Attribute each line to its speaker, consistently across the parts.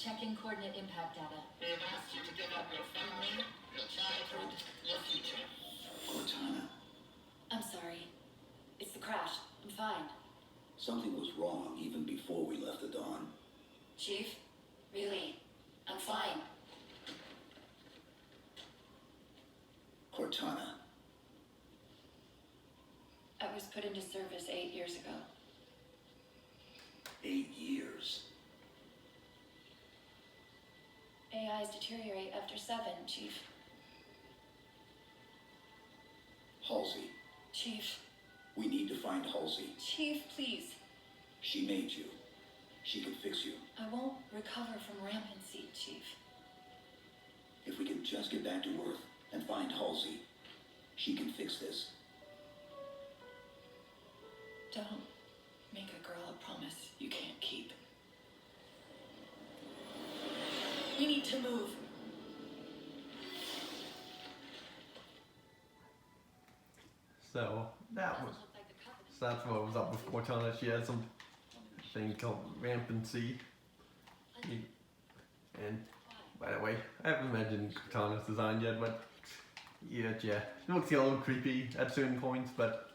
Speaker 1: Checking coordinate impact data.
Speaker 2: They have asked you to give up your family, your childhood, your future.
Speaker 3: Cortana,
Speaker 1: I'm sorry. It's the crash. I'm fine.
Speaker 3: something was wrong even before we left the Dawn.
Speaker 1: Chief? Really? I'm fine.
Speaker 3: Cortana,
Speaker 1: I was put into service 8 years ago.
Speaker 3: 8 years.
Speaker 1: AIs deteriorate after 7, Chief.
Speaker 3: Halsey,
Speaker 1: Chief.
Speaker 3: we need to find Halsey.
Speaker 1: Chief, please.
Speaker 3: She made you. She can fix you.
Speaker 1: I won't recover from rampancy, Chief.
Speaker 3: If we can just get back to Earth and find Halsey, she can fix this.
Speaker 1: Don't make a girl a promise you can't keep. We need to move.
Speaker 4: So that's what was up with Cortana. She had some thing called rampancy. And by the way, I haven't mentioned Cortana's design yet, but yeah, it looks a little creepy at certain points, but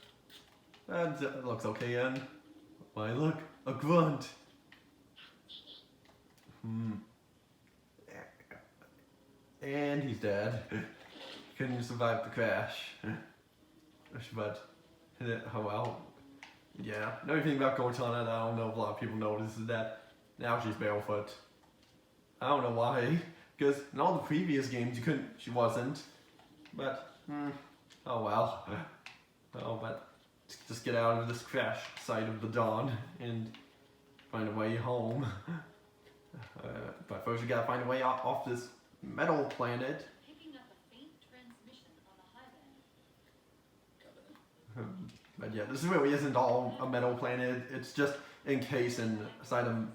Speaker 4: it looks okay. And why look, a grunt. And he's dead. Couldn't survive the crash. But, oh well. Yeah, another thing about Cortana that I don't know if a lot of people notice is that now she's barefoot. I don't know why, because in all the previous games she wasn't. But, oh well. Oh, but just get out of this crash site of the Dawn and find a way home. But first we gotta find a way off this metal planet.
Speaker 1: Picking up a faint transmission on the high band.
Speaker 4: But yeah, this really isn't all a metal planet. It's just encased inside a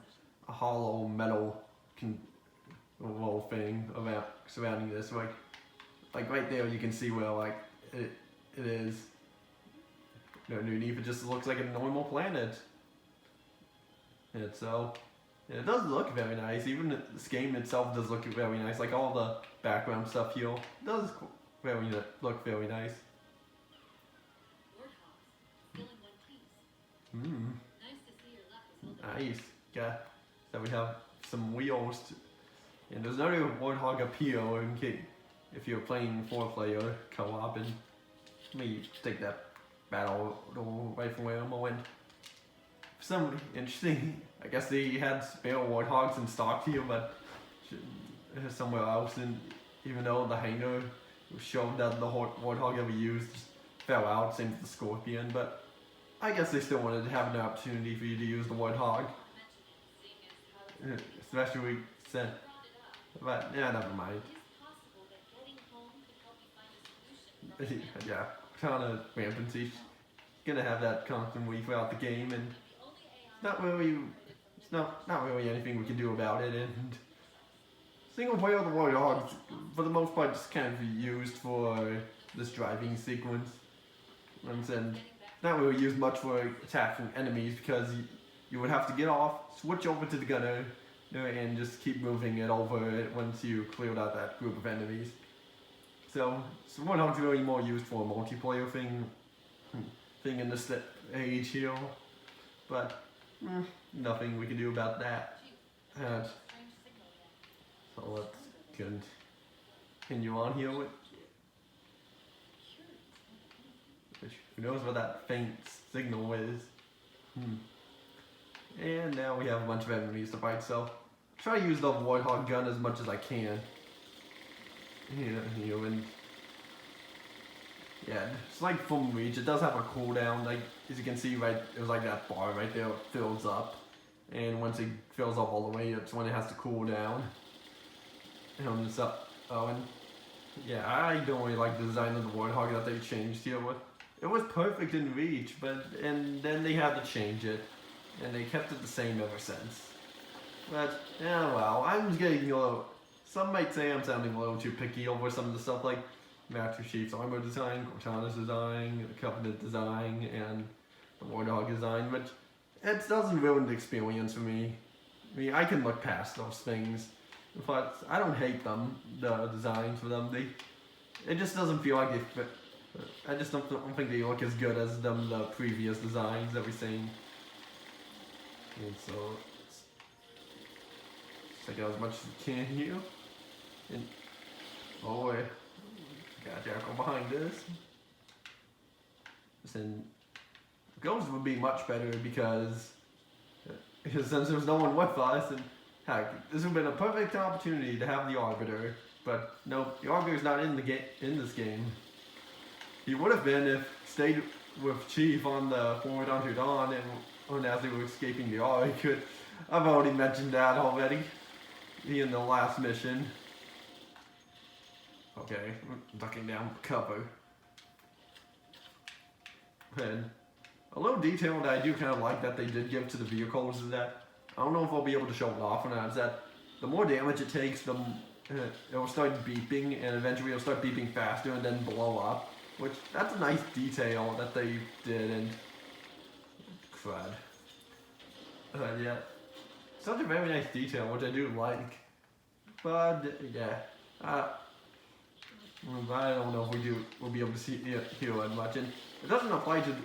Speaker 4: hollow metal little thing surrounding this. Like right there, you can see where like it is. Underneath, it just looks like a normal planet. And so it does look very nice. Even this game itself does look very nice. Like all the background stuff here does look very nice.
Speaker 1: Nice to see your luck is holding.
Speaker 4: Nice. Yeah. So we have some wheels. And there's another warthog up here in case if you're playing 4-player co-op. And let me take that battle rifle ammo. And for some interesting, I guess they had spare warthogs in stock here, but somewhere else. And even though the hangar showed that the warthog ever used fell out, same as the Scorpion, but I guess they still wanted to have an opportunity for you to use the Warthog. Especially since, but yeah, never mind. Yeah, kind of rampancy. Gonna have that constantly throughout the game, and it's not really anything we can do about it. And single player, the Warthogs, for the most part, just kind of used for this driving sequence, and not really used much for attacking enemies because you would have to get off, switch over to the gunner, and just keep moving it over once you cleared out that group of enemies. So Warthog's really more used for a multiplayer thing in this age here, but nothing we can do about that. So let's continue on here with. Who knows what that faint signal is? And now we have a bunch of enemies to fight, so try to use the Warthog gun as much as I can. And yeah, it's like from reach. It does have a cooldown. Like as you can see, right, it was like that bar right there. It fills up, and once it fills up all the way, it's when it has to cool down. And yeah, I don't really like the design of the Warthog that they changed here. It was perfect in reach, and then they had to change it, and they kept it the same ever since. But yeah, well, I'm getting a little. Some might say I'm sounding a little too picky over some of the stuff like Master Chief's armor design, Cortana's design, the Covenant design, and the Warthog design, which it doesn't ruin the experience for me. I mean, I can look past those things. But I don't hate them, the designs for them. It just doesn't feel like they fit. I just don't think they look as good as the previous designs that we've seen. And so, let's take out as much as we can here. And, oh wait, got Jericho behind this. And Ghost would be much better because since there's no one with us, and heck, this would have been a perfect opportunity to have the Arbiter. But no, the Arbiter's not in this game. He would have been if he stayed with Chief on the Forward Unto Dawn and as they were escaping the Ark. I've already mentioned that already. In the last mission. Okay, ducking down cover. And a little detail that I do kind of like that they did give to the vehicles is that, I don't know if I'll be able to show it off or not, is that the more damage it takes, it will start beeping, and eventually it'll start beeping faster and then blow up. Which, that's a nice detail that they did, and crud. Yeah, such a very nice detail, which I do like. But, yeah, I don't know if we'll be able to hear it much, and it doesn't apply to,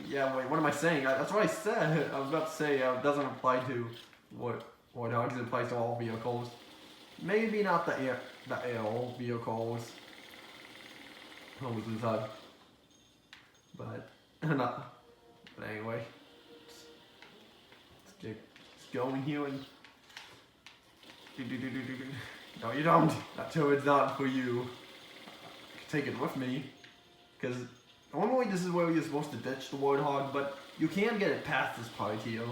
Speaker 4: yeah, wait, what am I saying? That's what I said. I was about to say, it doesn't apply to what dogs, it applies to all vehicles. Maybe not the air vehicles. Homes inside. But anyway. Let's get going here and no, you don't. That turret's not for you. Take it with me. Because normally this is where you're supposed to ditch the Warthog, but you can get it past this part here.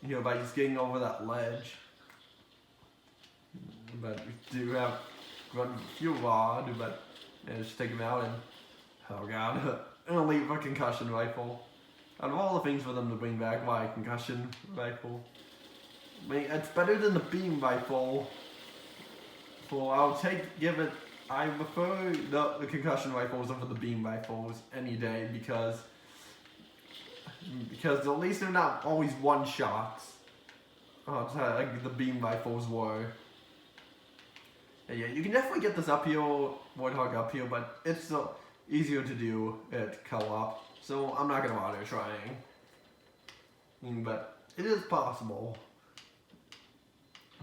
Speaker 4: You know, by just getting over that ledge. But we do have run fuel rod, but managed to take him out, and oh god, an elite concussion rifle. Out of all the things for them to bring back, why concussion rifle? I mean, it's better than the beam rifle. I prefer the concussion rifles over the beam rifles any day because at least they're not always one shots. Like the beam rifles were. Yeah, you can definitely get this uphill, Warthog uphill, but it's easier to do at co-op, so I'm not going to bother trying. But it is possible.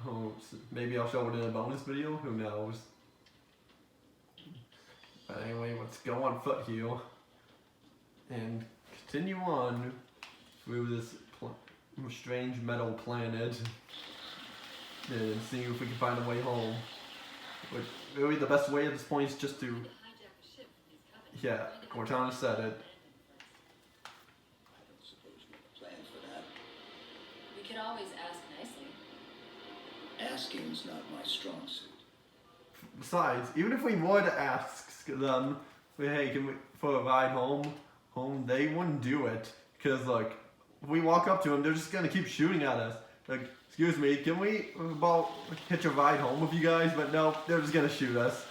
Speaker 4: Oh, so maybe I'll show it in a bonus video, who knows. But anyway, let's go on foot here and continue on through this strange metal planet and see if we can find a way home. Which, really the best way at this point is just to, yeah, Cortana said it.
Speaker 3: I don't suppose we have a plan for that.
Speaker 1: We could always ask nicely.
Speaker 3: Asking's not my strong suit.
Speaker 4: Besides, even if we would ask them, hey, can we, for a ride home, they wouldn't do it. Because, like, if we walk up to them, they're just going to keep shooting at us. Like, excuse me, can we hitch a ride home with you guys? But no, they're just going to shoot us.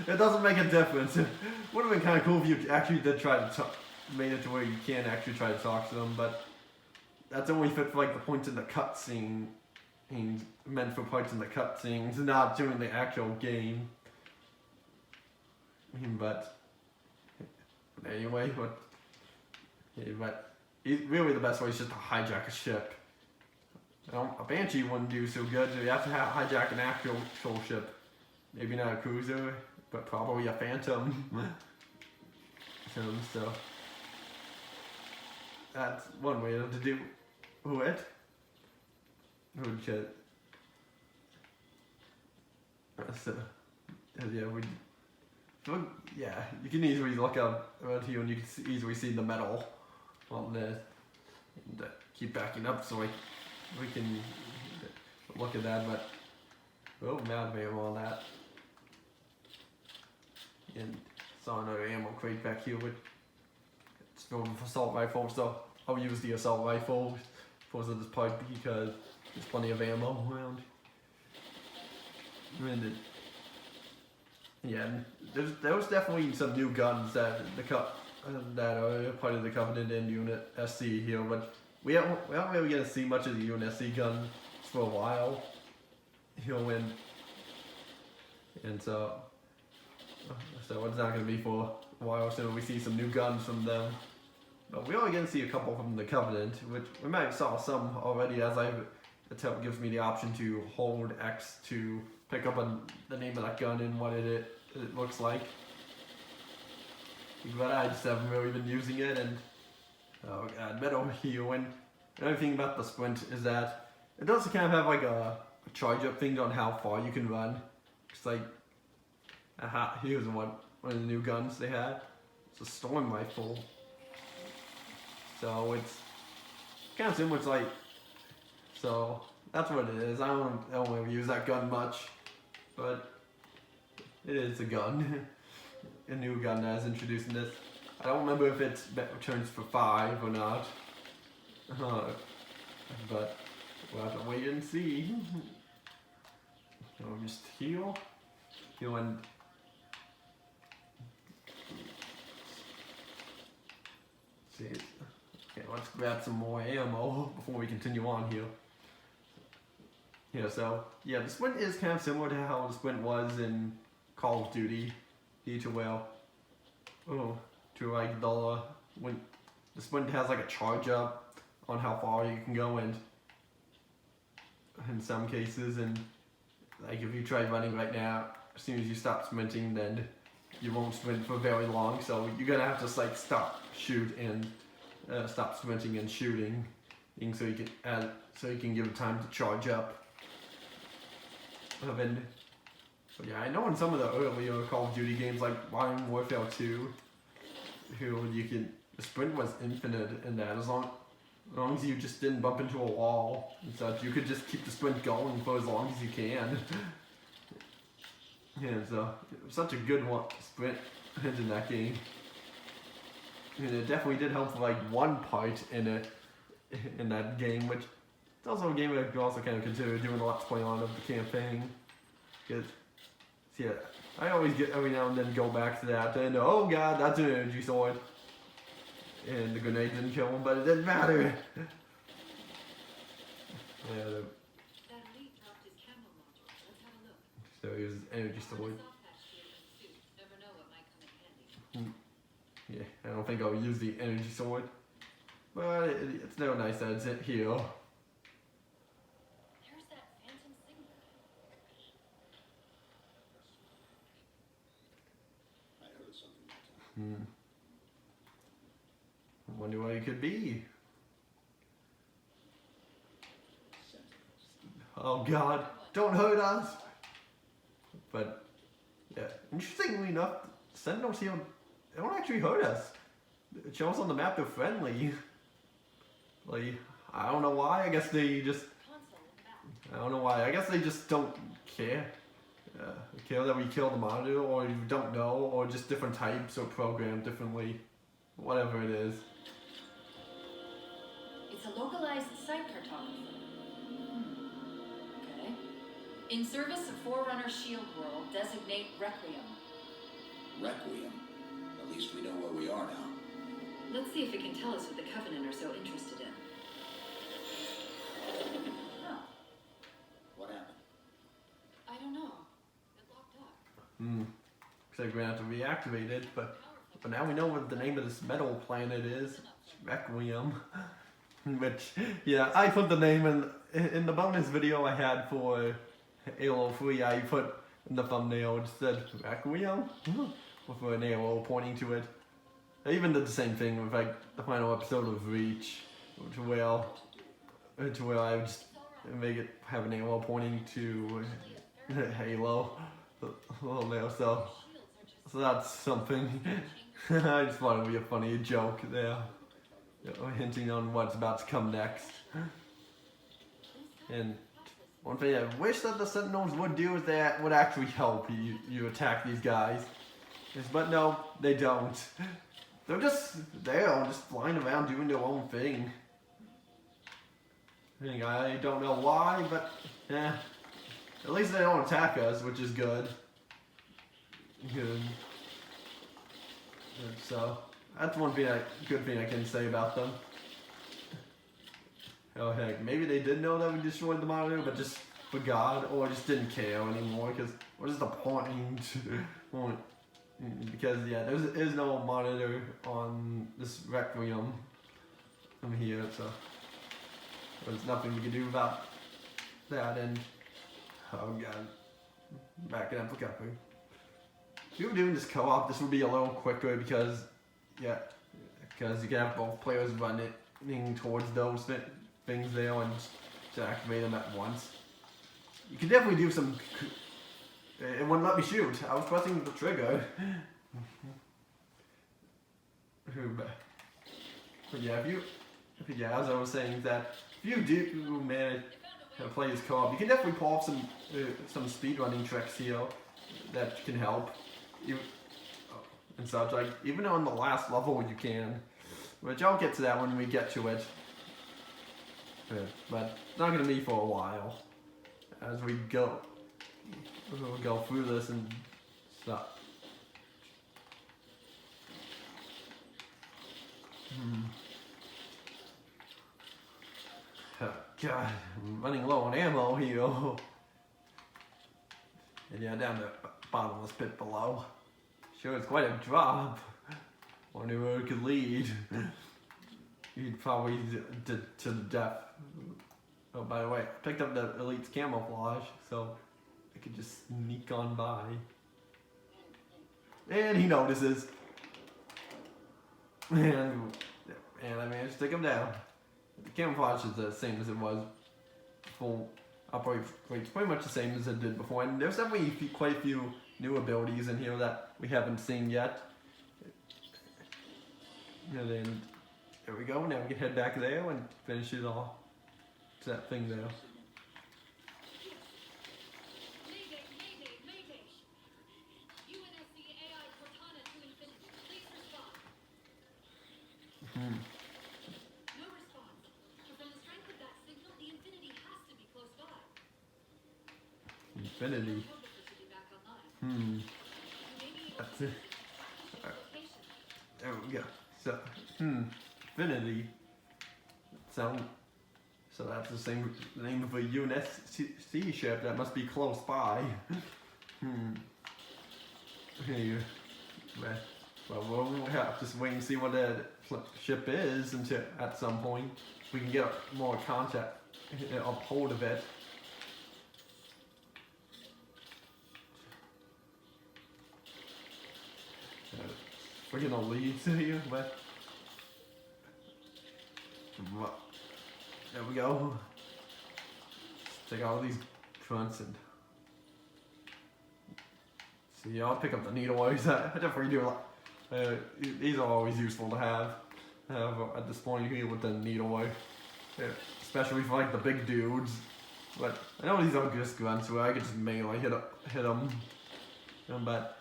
Speaker 4: It doesn't make a difference. It would have been kind of cool if you actually did try to made it to where you can actually try to talk to them, but that's only fit for, like, the points in the cutscene. And meant for parts in the cutscenes, not during the actual game. But anyway, really the best way is just to hijack a ship. A Banshee wouldn't do so good, so you have to hijack an actual ship. Maybe not a cruiser, but probably a Phantom. So that's one way to do it. Okay. So, yeah, you can easily look up around here and you can easily see the metal on this. And keep backing up so we can look at that, but oh, mad ammo on that. And saw another ammo crate back here with it's filled with assault rifles, so I'll use the assault rifle for this part because there's plenty of ammo around. And yeah, there's definitely some new guns that that are part of the Covenant and Unit SC here, but we aren't really gonna see much of the Unit SC gun for a while. He'll win. And so it's not going to be for a while soon. We see some new guns from them. But we only get to see a couple from the Covenant, which we might have saw some already, as it gives me the option to hold X to pick up the name of that gun and what it looks like. But I just haven't really been using it, and oh god, Metal Heal. And another thing about the Sprint is that it does kind of have like a charge up thing on how far you can run. It's like, here's one of the new guns they had. It's a storm rifle. So it's kind of similar to like, so that's what it is. I don't really use that gun much, but it is a gun. A new gun that is introduced in this. I don't remember if it turns for 5 or not. But we'll have to wait and see. So just heal and see. Okay, let's grab some more ammo before we continue on here. Yeah, so yeah, the Sprint is kind of similar to how the Sprint was in Call of Duty. When the Sprint has like a charge up on how far you can go, and in some cases, and like if you try running right now, as soon as you stop sprinting, then you won't sprint for very long. So you're gonna have to like stop, shoot, and stop sprinting and shooting, so you can give it time to charge up. But yeah, I know in some of the earlier Call of Duty games, like Modern Warfare 2, the sprint was infinite in that, as long as you just didn't bump into a wall and such, you could just keep the sprint going for as long as you can. Yeah, so it was such a good sprint in that game. And it definitely did help for like one part in that game, which it's also a game that I could also kind of consider doing a Let's Play on of the campaign. Because, yeah, I always get every now and then go back to that, and oh god, that's an energy sword. And the grenade didn't kill him, but it didn't matter. Yeah,
Speaker 2: That elite dropped his camo module. Let's have a look.
Speaker 4: so he was energy sword.
Speaker 2: Never know what might come in handy.
Speaker 4: Yeah, I don't think I'll use the energy sword, but it's still nice that it's here.
Speaker 2: There's that phantom signal.
Speaker 3: I heard something that time.
Speaker 4: I wonder what it could be. Oh god, don't hurt us! But, yeah, interestingly enough, Sentinels here, they don't actually hurt us. It shows on the map they're friendly. Like, I don't know why, I guess they just, I don't know why, I guess they just don't care. Care that we kill the monitor, or you don't know, or just different types or programmed differently. Whatever it is.
Speaker 2: It's a localized site cartographer. Okay. In service of Forerunner Shield World, designate Requiem.
Speaker 3: Requiem. At least we know where we are now.
Speaker 2: Let's see if it can tell us what the Covenant are so interested in. Oh,
Speaker 3: What happened?
Speaker 2: I don't know. It locked up.
Speaker 4: Looks like we're gonna have to reactivate it, but now we know what the name of this metal planet is. Requiem. Which, yeah, I put the name in the bonus video I had for Halo 3, I put in the thumbnail, it said Requiem? With an arrow pointing to it. I even did the same thing with like the final episode of Reach, to where I would just make it have an arrow pointing to Halo. So that's something. I just thought it would be a funny joke there, hinting on what's about to come next. And one thing I wish that the Sentinels would do is that would actually help you attack these guys. But no, they don't. They're just there, just flying around doing their own thing. I don't know why, but at least they don't attack us, which is good. So that's one thing good thing I can say about them. Oh heck, maybe they did know that we destroyed the monitor, but just forgot or just didn't care anymore. Because what is the point? Because yeah, there is no monitor on this Requiem from here, so there's nothing we can do about that. And oh god, backing up a couple. If you were doing this co-op, this would be a little quicker because yeah, because you can have both players running towards those things there and to activate them at once. You could definitely do some. It wouldn't let me shoot. I was pressing the trigger. But yeah, as I was saying, that if you do manage to play this co-op, you can definitely pull off some speedrunning tricks here that can help. And such, like even on the last level you can, which I'll get to that when we get to it. But it's not gonna be for a while as we go. We'll go through this and stuff. Oh, God, I'm running low on ammo here. And yeah, down the bottomless pit below. Sure, it's quite a drop. Wonder where it could lead. You'd probably to the death. Oh, by the way, I picked up the Elite's camouflage, so I could just sneak on by. And he notices. And I managed to take him down. The camouflage is the same as it was full operates pretty much the same as it did before. And there's definitely quite a few new abilities in here that we haven't seen yet. And then there we go. Now we can head back there and finish it off. To that thing there.
Speaker 5: Mayday. UNSC AI Cortana to Infinity. Please respond. No response. But from the strength of that signal, the Infinity has to be close by.
Speaker 4: Infinity.
Speaker 5: Should be back online.
Speaker 4: That's it. There we go. So, Infinity. So that's the same name of a UNSC ship that must be close by. Here. Well, we'll have to wait and see what that ship is until at some point we can get more contact, a hold of it. We're gonna lead to you, but there we go. Take all these fronts and see. I'll pick up the needleways. I definitely do a lot. These are always useful to have at this point here with the needleway, especially for like the big dudes. But I know these are just guns where I can just melee hit them, but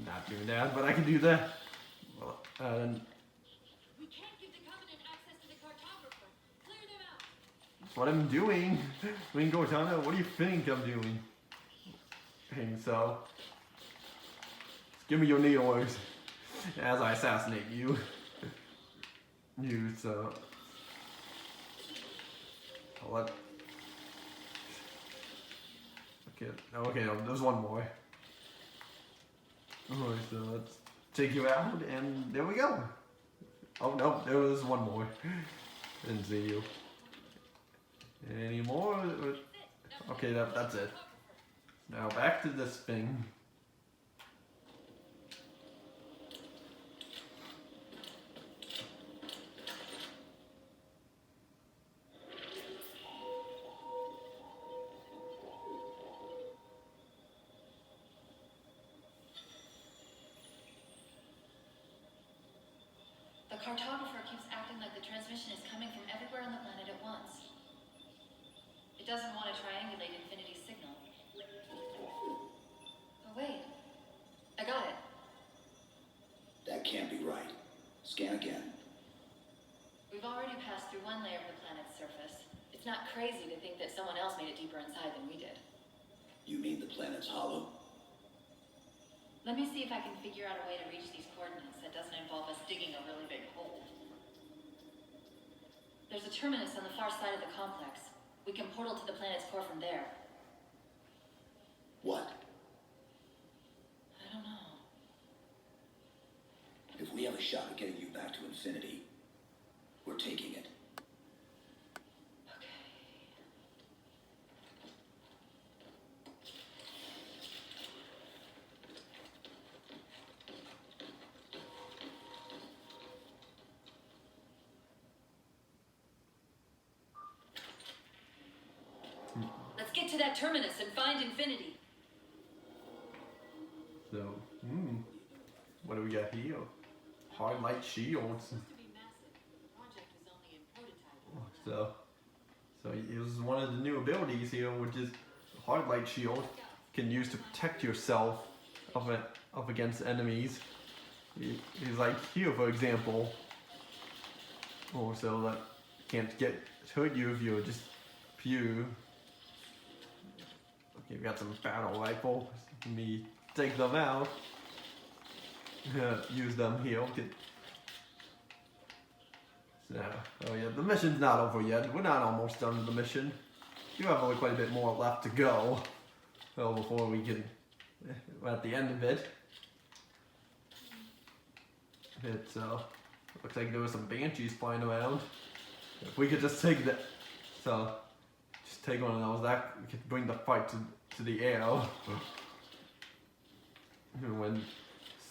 Speaker 4: not doing that. But I can do that. And
Speaker 5: We can't give the Covenant access to the cartographer. Clear them out.
Speaker 4: that's what I'm doing. I mean, Cortana, what do you think I'm doing? And so, give me your needleways as I assassinate you. So I'll let. Okay, no, there's one more. Alright, so let's take you out, and there we go. Oh no, there was one more. Didn't see you. Any more? Okay, that's it. Now back to this thing.
Speaker 1: The cartographer keeps acting like the transmission is coming from everywhere on the planet at once. It doesn't want to triangulate Infinity's signal. Oh wait, I got it.
Speaker 3: That can't be right. Scan again.
Speaker 1: We've already passed through one layer of the planet's surface. It's not crazy to think that someone else made it deeper inside than we did.
Speaker 3: You mean the planet's hollow?
Speaker 1: Let me see if I can figure out a way to reach these coordinates that doesn't involve us digging a really big hole. There's a terminus on the far side of the complex. We can portal to the planet's core from there.
Speaker 3: What?
Speaker 1: I don't know.
Speaker 3: If we have a shot at getting you back to infinity, we're taking it.
Speaker 1: Okay. Let's get to that terminus and find infinity.
Speaker 4: So, what do we got here? Hard light shields.
Speaker 5: Supposed to be massive. Project is only in prototype.
Speaker 4: So it was one of the new abilities here, which is hard light shield. You can use to protect yourself up against enemies. He's like here, for example. Also, like can't hurt you if you're just pew. Okay, we got some battle rifle. Let me take them out. Use them here. Okay. So, oh yeah, the mission's not over yet. We're not almost done with the mission. You have quite a bit more left to go. Well, before we can, we're at the end of it. It looks like there were some banshees flying around. If we could just take that, so just take one of those, that we could bring the fight to the air.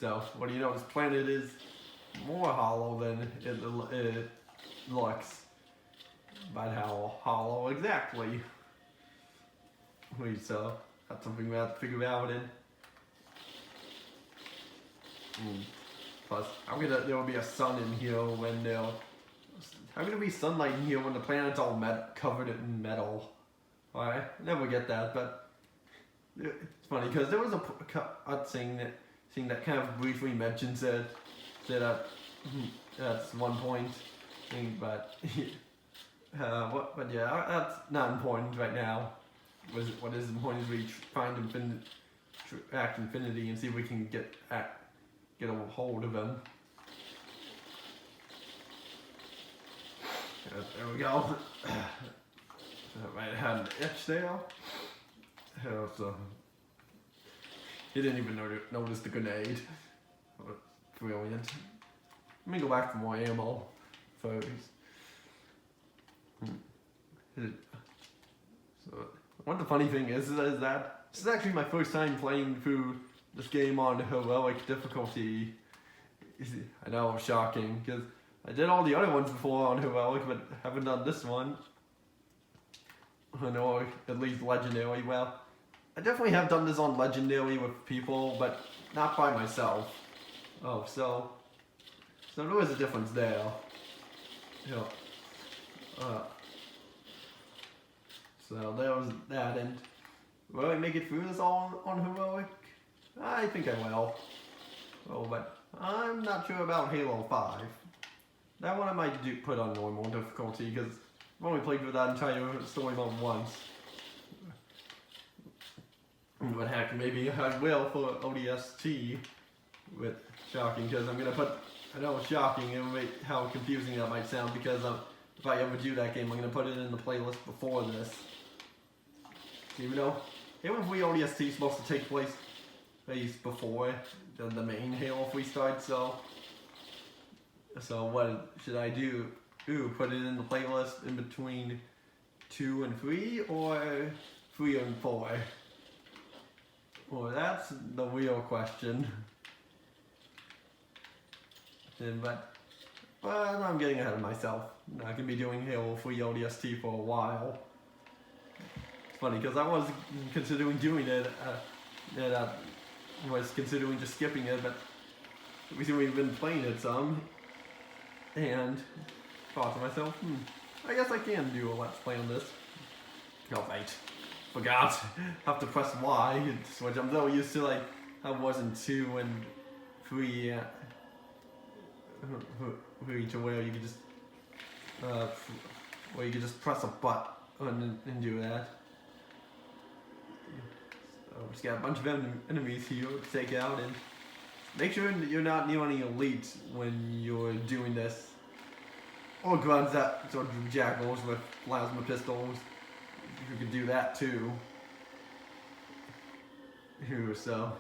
Speaker 4: So, what do you know? This planet is more hollow than it looks. But how hollow exactly? So that's something we have to figure out. Plus, there will be a sun in here when how can there be sunlight in here when the planet's all covered in metal? Alright, never get that, but it's funny because there was a thing that kind of briefly mentions that that's one point thing, but but yeah, that's not important right now. What is important is we find infinity and see if we can get a hold of him. There we go. Right, had an itch there. So he didn't even notice the grenade. Brilliant. Let me go back for more ammo first. So, what the funny thing is that this is actually my first time playing through this game on heroic difficulty. I know, shocking, because I did all the other ones before on heroic, but haven't done this one. Or at least legendary. Well, I definitely have done this on legendary with people, but not by myself. Oh, so there is a difference there. Yeah. So there was that, and will I make it through this all on heroic? I think I will. Oh, but I'm not sure about Halo 5. That one I might put on normal difficulty, because I've only played through that entire story mode once. But heck, maybe I will for ODST with shocking, because I'm gonna put, I know it's shocking, how confusing that might sound, because if I ever do that game, I'm gonna put it in the playlist before this. Even though Halo 3 ODST is supposed to take place before the main Halo 3 starts, so what should I do? Put it in the playlist in between 2 and 3, or 3 and 4? Well, that's the real question. But I'm getting ahead of myself. I could be doing Halo 3 ODST for a while. It's funny because I was considering doing it. I was considering just skipping it, but we've been playing it some, and thought to myself, I guess I can do a let's play on this. Oh wait, forgot. Have to press Y and switch. I'm so used to I was in 2 and 3. To where you could just press a button and do that. So we just got a bunch of enemies here to take out, and make sure that you're not near any elites when you're doing this. or guns that sort of jackals with plasma pistols. You could do that too. So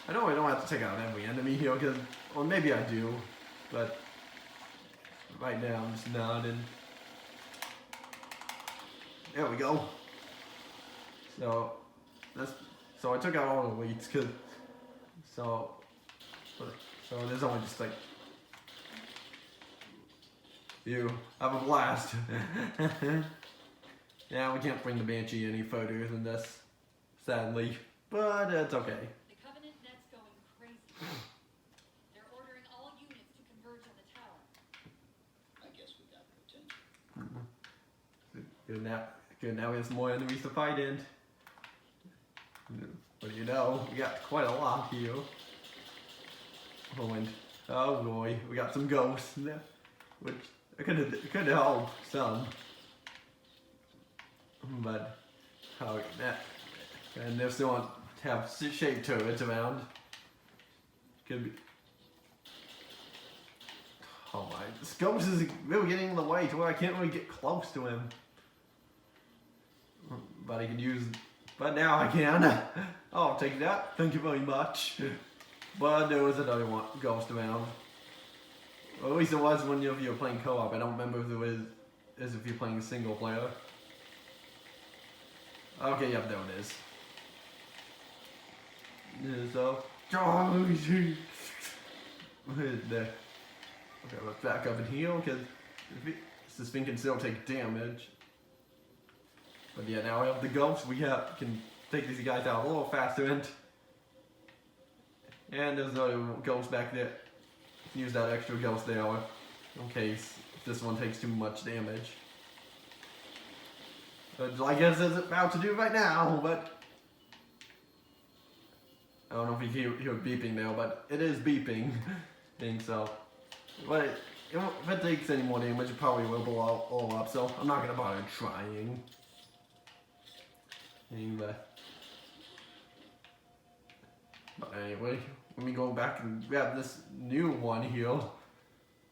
Speaker 4: I know I don't have to take out every enemy here, because, or maybe I do, but right now I'm just not. And there we go. So I took out all the elites, cause so there's only just like you have a blast. Yeah, we can't bring the Banshee any further than this, sadly, but it's okay.
Speaker 5: The Covenant net's going crazy. They're ordering all units to converge on the tower.
Speaker 3: I guess we got their attention.
Speaker 4: Good now we have some more enemies to fight in. But you know, we got quite a lot here. Oh, and oh boy, we got some ghosts, which could help some. But how that, and they still want to have shaped turrets around. Could be. Oh my, this ghost is really getting in the way to where I can't really get close to him. But I can use, but now I can. I'll take that. Thank you very much. But there was another one ghost around. Or at least there was when you were playing co-op. I don't remember if there was as if you're playing a single player. Okay, yep, there it is. So, there. Okay, let's back up and heal, because this thing can still take damage. But yeah, now we have the ghosts. We can take these guys out a little faster, and there's another ghost back there. Use that extra ghost there in case this one takes too much damage. I guess it's about to do right now, but I don't know if you hear beeping now, but it is beeping. So, but if it takes any more damage, it probably will blow all up. So I'm not gonna bother trying. But anyway, let me go back and grab this new one here,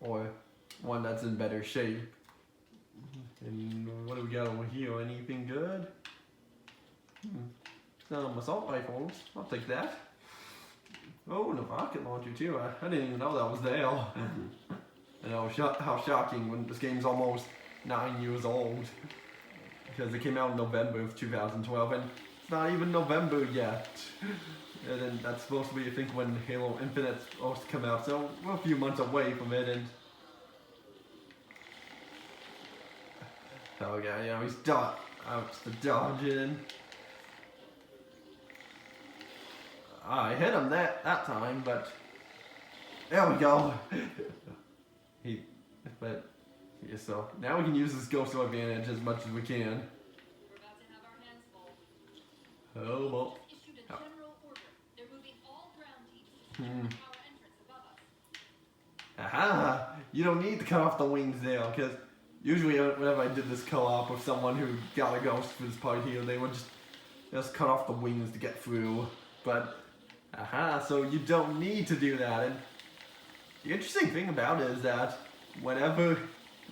Speaker 4: or one that's in better shape. And what do we got over here? Anything good? Some assault rifles. I'll take that. Oh, and a rocket launcher too. I didn't even know that was there. And how shocking when this game's almost 9 years old. Because it came out in November of 2012, and it's not even November yet. And then that's supposed to be, I think, when Halo Infinite's supposed to come out. So we're a few months away from it, and oh yeah, he's out to dodging. I hit him that time, but there we go. So now we can use this ghost to advantage as much as we can.
Speaker 5: We're about to have our hands full.
Speaker 4: Oh well.
Speaker 5: Issued a general order. They're moving all ground teams to secure the tower entrance above us.
Speaker 4: Aha! You don't need to cut off the wings there, because usually whenever I did this co-op with someone who got a ghost for this part here, they would just cut off the wings to get through. But so you don't need to do that. And the interesting thing about it is that whenever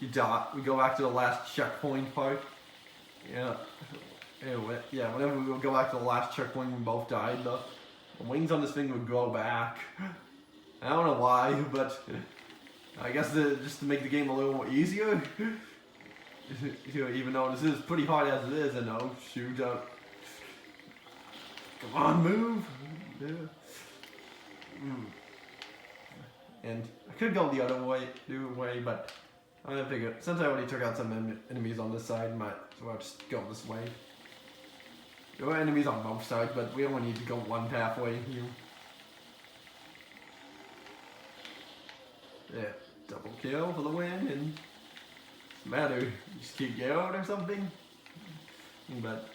Speaker 4: you die, we go back to the last checkpoint part. Whenever we would go back to the last checkpoint, we both died. The wings on this thing would grow back. I don't know why, but I guess just to make the game a little more easier. Even though this is pretty hard as it is, and oh shoot, come on, move. Yeah. And I could go the other way, but I figured since I already took out some enemies on this side, might as well just go this way. There were enemies on both sides, but we only need to go one pathway here. Yeah, double kill for the win, and what's the matter? You just keep going or something? But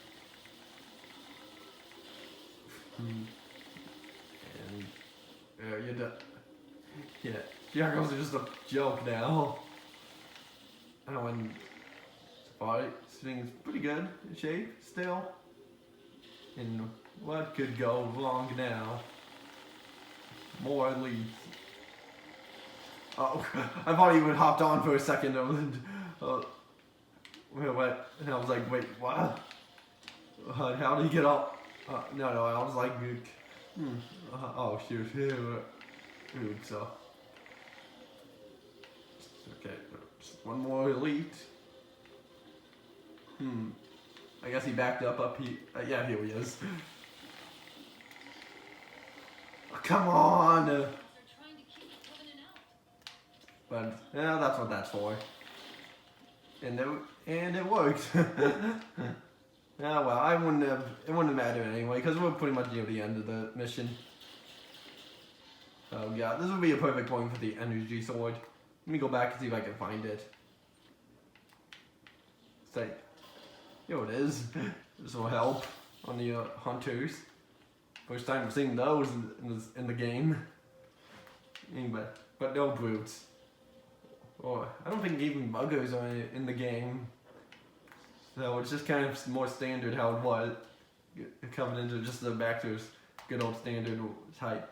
Speaker 4: you're done. Yeah, Jackals are just a joke now. Oh, and Safari thing's pretty good in shape still. And what could go wrong now? More elites. Oh, I thought he would hopped on for a second. And I was like, wait, what? How did he get up? No, I was like, oh shoot, so. Okay, just one more elite. I guess he backed up here. Yeah, here he is. Oh, come on!
Speaker 5: They're trying to keep the Covenant out.
Speaker 4: But yeah, that's what that's for. And it worked. Yeah, well, it wouldn't matter anyway, because we're pretty much near the end of the mission. Oh yeah, this would be a perfect point for the energy sword. Let me go back and see if I can find it. It's like, here it is. This will help on the hunters. First time I've seen those in the game. Anyway, but no brutes. Or I don't think even buggers are in the game. So it's just kind of more standard how it was. Coming into just the back to good old standard type.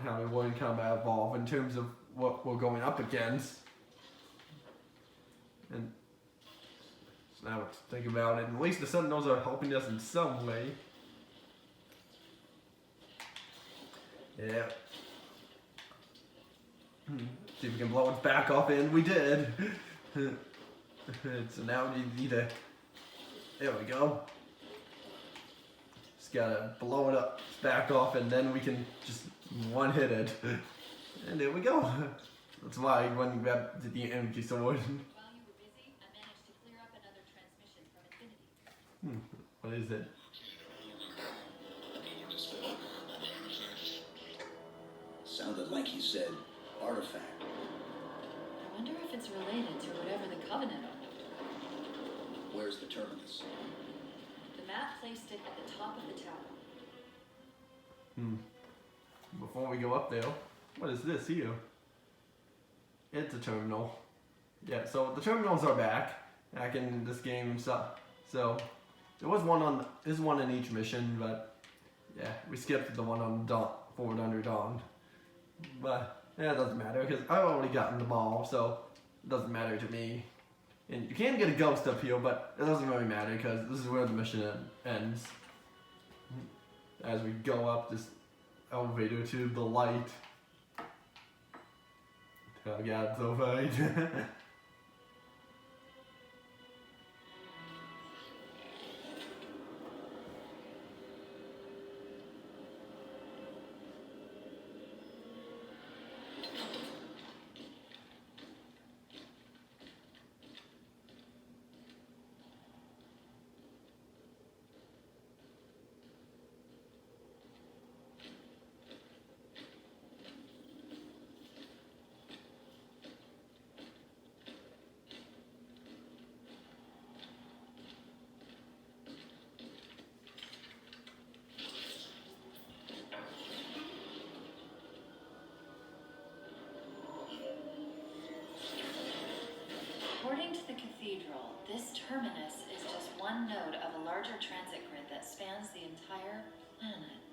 Speaker 4: How the War in Combat evolve in terms of what we're going up against. And so now let's think about it. At least the Sentinels are helping us in some way. Yeah. See if we can blow its back off, and we did. So now we need to. There we go. Just gotta blow it up, back off, and then we can just one hit it. And there we go. That's why I went and grabbed the energy sword.
Speaker 1: While you were busy, I managed to clear up another transmission from Infinity.
Speaker 4: What is it?
Speaker 3: Sounded like he said artifact.
Speaker 1: I wonder if it's related to whatever the Covenant owned.
Speaker 3: Where's the terminus?
Speaker 1: The map placed it at the top of the tower.
Speaker 4: Before we go up there, what is this here? It's a terminal. Yeah, so the terminals are back in this game. So there was one in each mission, but yeah, we skipped the one on Forward Under Dawn. But yeah, it doesn't matter because I've already gotten the ball, so it doesn't matter to me. And you can get a ghost up here, but it doesn't really matter because this is where the mission ends. As we go up this elevator to the light. Oh god, it's so funny.
Speaker 1: According to the cathedral, this terminus is just one node of a larger transit grid that spans the entire planet.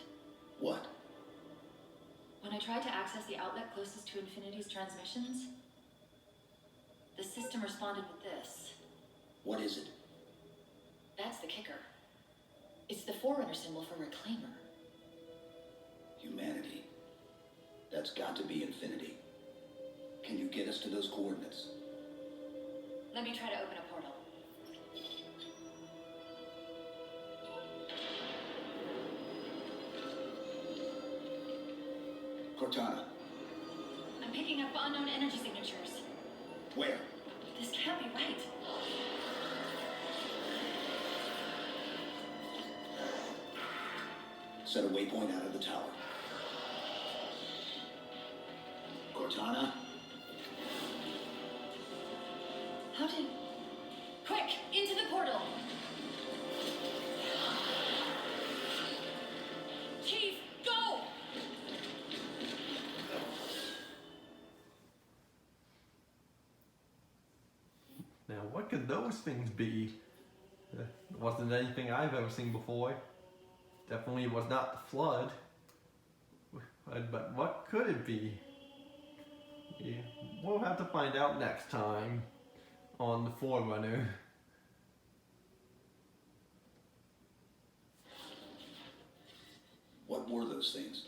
Speaker 3: What?
Speaker 1: When I tried to access the outlet closest to Infinity's transmissions, the system responded with this.
Speaker 3: What is it?
Speaker 1: That's the kicker. It's the Forerunner symbol for Reclaimer.
Speaker 3: Humanity. That's got to be Infinity. Can you get us to those coordinates?
Speaker 1: Let me try to open a portal.
Speaker 3: Cortana.
Speaker 1: I'm picking up unknown energy signatures.
Speaker 3: Where?
Speaker 1: This can't be right.
Speaker 3: Set a waypoint out of the tower. Cortana?
Speaker 1: How did... Quick! Into the portal! Chief, go!
Speaker 4: Now, what could those things be? Wasn't anything I've ever seen before. Definitely was not the flood. But what could it be? Yeah, we'll have to find out next time on the Forerunner.
Speaker 3: What were those things?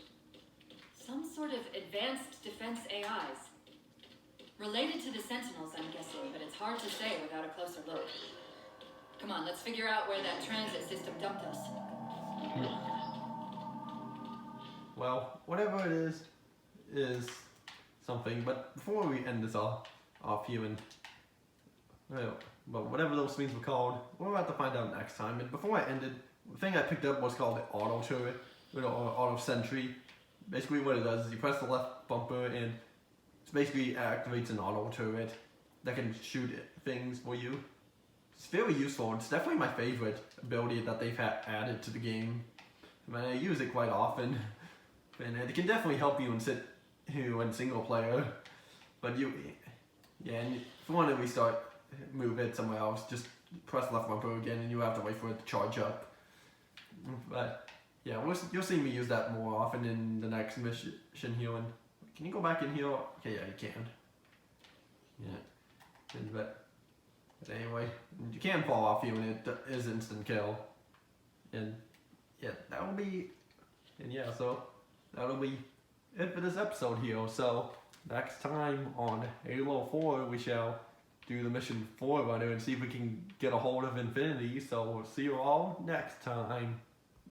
Speaker 1: Some sort of advanced defense AIs. Related to the Sentinels, I'm guessing, but it's hard to say without a closer look. Come on, let's figure out where that transit system dumped us.
Speaker 4: Well, whatever it is something. But before we end this off here, and well, but whatever those things were called, we're about to find out next time. And before I ended, the thing I picked up was called the auto turret, or auto sentry. Basically, what it does is you press the left bumper, and it basically activates an auto turret that can shoot things for you. It's very useful. It's definitely my favorite ability that they've added to the game. I mean, I use it quite often, and it can definitely help you in single player. But and if you want to restart, move it somewhere else, just press left bumper again, and you have to wait for it to charge up. But yeah, you'll see me use that more often in the next mission here. And can you go back in here? Okay, yeah, you can. Yeah, but anyway, you can fall off here, and it is instant kill. And yeah, that'll be it for this episode here. So next time on Halo 4, we shall do the mission Forerunner and see if we can get a hold of Infinity. So we'll see you all next time.